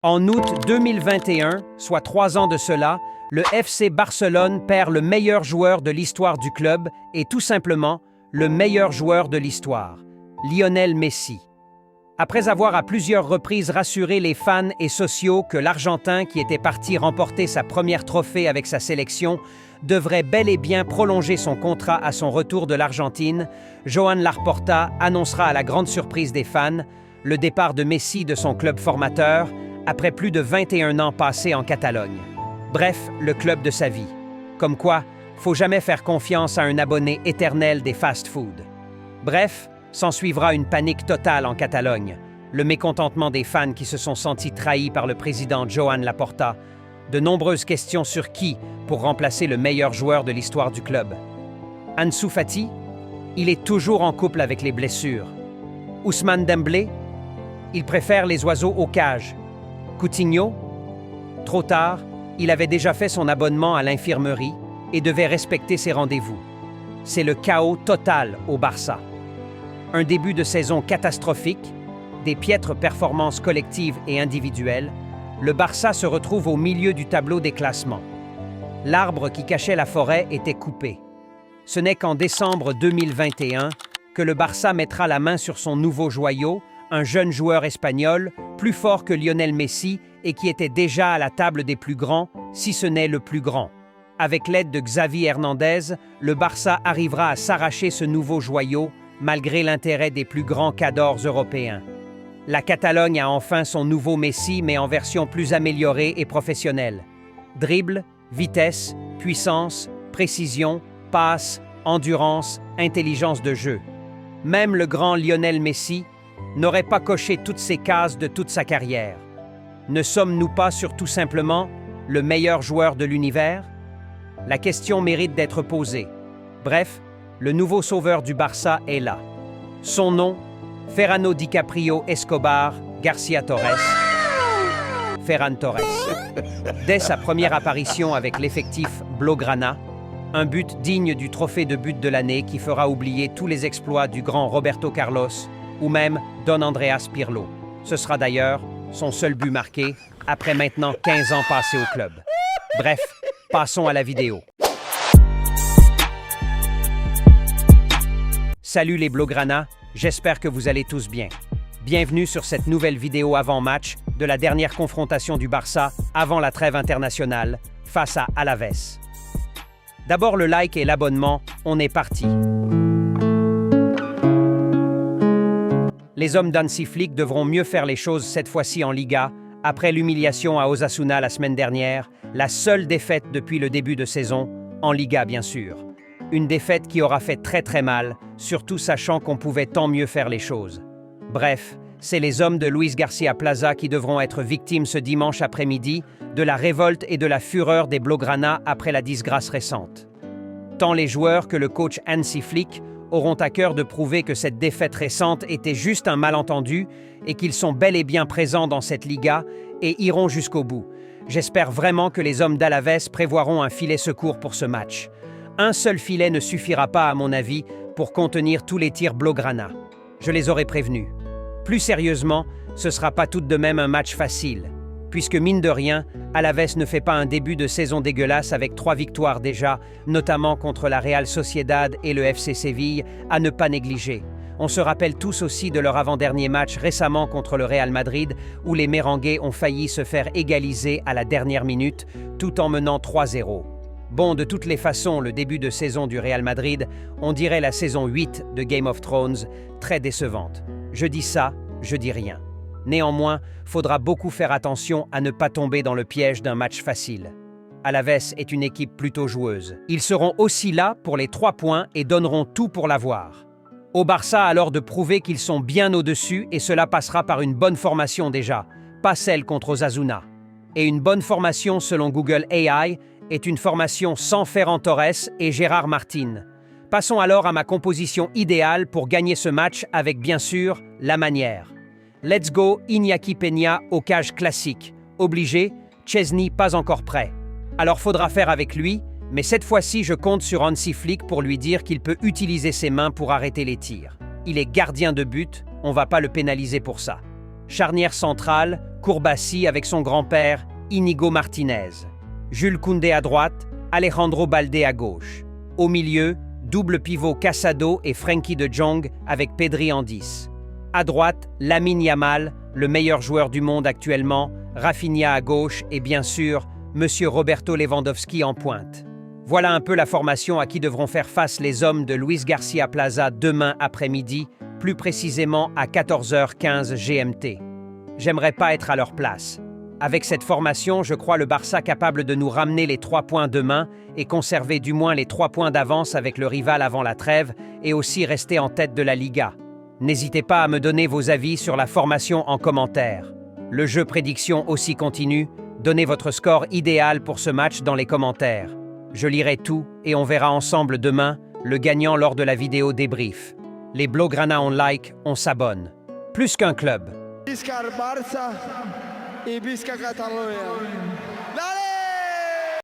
En août 2021, soit 3 ans de cela, le FC Barcelone perd le meilleur joueur de l'histoire du club et tout simplement le meilleur joueur de l'histoire, Lionel Messi. Après avoir à plusieurs reprises rassuré les fans et sociaux que l'Argentin qui était parti remporter sa première trophée avec sa sélection devrait bel et bien prolonger son contrat à son retour de l'Argentine, Joan Laporta annoncera à la grande surprise des fans le départ de Messi de son club formateur après plus de 21 ans passés en Catalogne. Bref, le club de sa vie. Comme quoi, faut jamais faire confiance à un abonné éternel des fast-foods. Bref, s'ensuivra une panique totale en Catalogne, le mécontentement des fans qui se sont sentis trahis par le président Joan Laporta, de nombreuses questions sur qui pour remplacer le meilleur joueur de l'histoire du club. Ansu Fati, il est toujours en couple avec les blessures. Ousmane Dembélé, il préfère les oiseaux aux cages. Coutinho, trop tard, il avait déjà fait son abonnement à l'infirmerie et devait respecter ses rendez-vous. C'est le chaos total au Barça. Un début de saison catastrophique, des piètres performances collectives et individuelles, le Barça se retrouve au milieu du tableau des classements. L'arbre qui cachait la forêt était coupé. Ce n'est qu'en décembre 2021 que le Barça mettra la main sur son nouveau joyau, un jeune joueur espagnol, plus fort que Lionel Messi et qui était déjà à la table des plus grands, si ce n'est le plus grand. Avec l'aide de Xavi Hernandez, le Barça arrivera à s'arracher ce nouveau joyau, malgré l'intérêt des plus grands cadors européens. La Catalogne a enfin son nouveau Messi, mais en version plus améliorée et professionnelle. Dribble, vitesse, puissance, précision, passe, endurance, intelligence de jeu. Même le grand Lionel Messi n'aurait pas coché toutes ces cases de toute sa carrière. Ne sommes-nous pas sur tout simplement le meilleur joueur de l'univers? La question mérite d'être posée. Bref, le nouveau sauveur du Barça est là. Son nom, Ferran DiCaprio Escobar Garcia Torres. Ferran Torres. Dès sa première apparition avec l'effectif Blaugrana, un but digne du trophée de but de l'année qui fera oublier tous les exploits du grand Roberto Carlos ou même Don Andreas Pirlo. Ce sera d'ailleurs son seul but marqué après maintenant 15 ans passés au club. Bref, passons à la vidéo. Salut les Blaugrana, j'espère que vous allez tous bien. Bienvenue sur cette nouvelle vidéo avant-match de la dernière confrontation du Barça avant la trêve internationale face à Alavés. D'abord le like et l'abonnement, on est parti. Les hommes d'Hansi Flick devront mieux faire les choses cette fois-ci en Liga, après l'humiliation à Osasuna la semaine dernière, la seule défaite depuis le début de saison, en Liga bien sûr. Une défaite qui aura fait très mal, surtout sachant qu'on pouvait tant mieux faire les choses. Bref, c'est les hommes de Luis Garcia Plaza qui devront être victimes ce dimanche après-midi de la révolte et de la fureur des Blaugrana après la disgrâce récente. Tant les joueurs que le coach Hansi Flick auront à cœur de prouver que cette défaite récente était juste un malentendu et qu'ils sont bel et bien présents dans cette Liga et iront jusqu'au bout. J'espère vraiment que les hommes d'Alavés prévoiront un filet secours pour ce match. Un seul filet ne suffira pas, à mon avis, pour contenir tous les tirs Blaugrana. Je les aurais prévenus. Plus sérieusement, ce ne sera pas tout de même un match facile, puisque mine de rien, Alavés ne fait pas un début de saison dégueulasse avec 3 victoires déjà, notamment contre la Real Sociedad et le FC Séville, à ne pas négliger. On se rappelle tous aussi de leur avant-dernier match récemment contre le Real Madrid, où les Merengues ont failli se faire égaliser à la dernière minute, tout en menant 3-0. Bon, de toutes les façons, le début de saison du Real Madrid, on dirait la saison 8 de Game of Thrones, très décevante. Je dis ça, je dis rien. Néanmoins, faudra beaucoup faire attention à ne pas tomber dans le piège d'un match facile. Alavés est une équipe plutôt joueuse. Ils seront aussi là pour les 3 points et donneront tout pour l'avoir. Au Barça alors de prouver qu'ils sont bien au-dessus et cela passera par une bonne formation déjà, pas celle contre Osasuna. Et une bonne formation selon Google AI est une formation sans Ferran Torres et Gérard Martin. Passons alors à ma composition idéale pour gagner ce match avec bien sûr la manière. Let's go Iñaki Peña au cage classique. Obligé, Chesney pas encore prêt. Alors faudra faire avec lui, mais cette fois-ci je compte sur Hansi Flick pour lui dire qu'il peut utiliser ses mains pour arrêter les tirs. Il est gardien de but, on va pas le pénaliser pour ça. Charnière centrale, Courbassi avec son grand-père, Inigo Martinez. Jules Koundé à droite, Alejandro Baldé à gauche. Au milieu, double pivot Casado et Frenkie de Jong avec Pedri en 10. À droite, Lamine Yamal, le meilleur joueur du monde actuellement, Rafinha à gauche et bien sûr, Monsieur Roberto Lewandowski en pointe. Voilà un peu la formation à qui devront faire face les hommes de Luis Garcia Plaza demain après-midi, plus précisément à 14h15 GMT. J'aimerais pas être à leur place. Avec cette formation, je crois le Barça capable de nous ramener les 3 points demain et conserver du moins les 3 points d'avance avec le rival avant la trêve et aussi rester en tête de la Liga. N'hésitez pas à me donner vos avis sur la formation en commentaire. Le jeu prédiction aussi continue. Donnez votre score idéal pour ce match dans les commentaires. Je lirai tout et on verra ensemble demain le gagnant lors de la vidéo débrief. Les Blaugrana on like, on s'abonne. Plus qu'un club. Visca Barça y Visca Catalunya.